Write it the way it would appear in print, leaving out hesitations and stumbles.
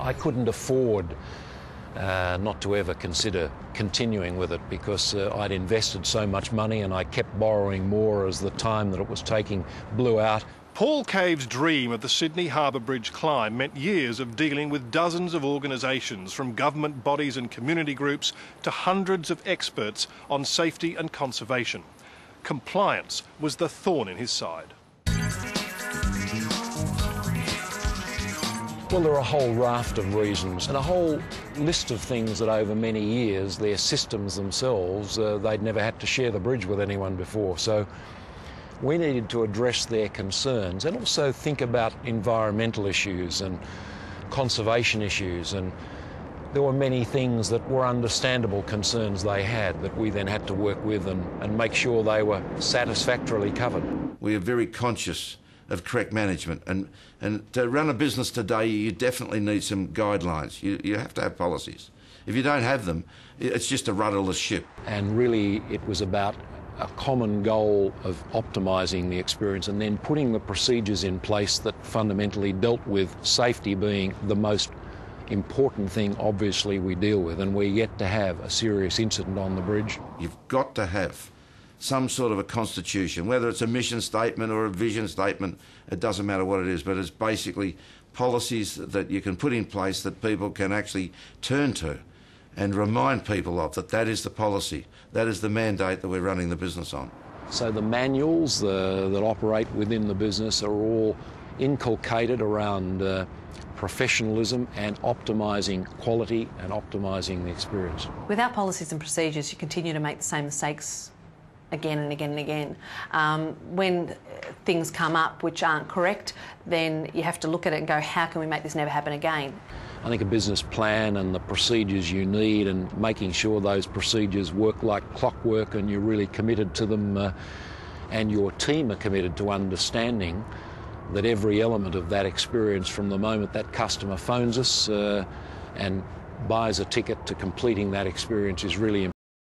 I couldn't afford not to ever consider continuing with it because I'd invested so much money and I kept borrowing more as the time that it was taking blew out. Paul Cave's dream of the Sydney Harbour Bridge climb meant years of dealing with dozens of organisations, from government bodies and community groups to hundreds of experts on safety and conservation. Compliance was the thorn in his side. Well, there are a whole raft of reasons and a whole list of things that over many years, their systems themselves, they'd never had to share the bridge with anyone before. So we needed to address their concerns and also think about environmental issues and conservation issues. And there were many things that were understandable concerns they had that we then had to work with and make sure they were satisfactorily covered. We are very conscious of correct management, and to run a business today you definitely need some guidelines. You have to have policies. If you don't have them, it's just a rudderless ship. And really it was about a common goal of optimising the experience and then putting the procedures in place that fundamentally dealt with safety being the most important thing obviously we deal with, and we're yet to have a serious incident on the bridge. You've got to have some sort of a constitution, whether it's a mission statement or a vision statement, it doesn't matter what it is, but it's basically policies that you can put in place that people can actually turn to and remind people of that is the policy, that is the mandate that we're running the business on. So the manuals that operate within the business are all inculcated around professionalism and optimising quality and optimising the experience. Without policies and procedures, you continue to make the same mistakes again and again and again. When things come up which aren't correct, then you have to look at it and go, how can we make this never happen again? I think a business plan and the procedures you need and making sure those procedures work like clockwork and you're really committed to them and your team are committed to understanding that every element of that experience from the moment that customer phones us and buys a ticket to completing that experience is really important.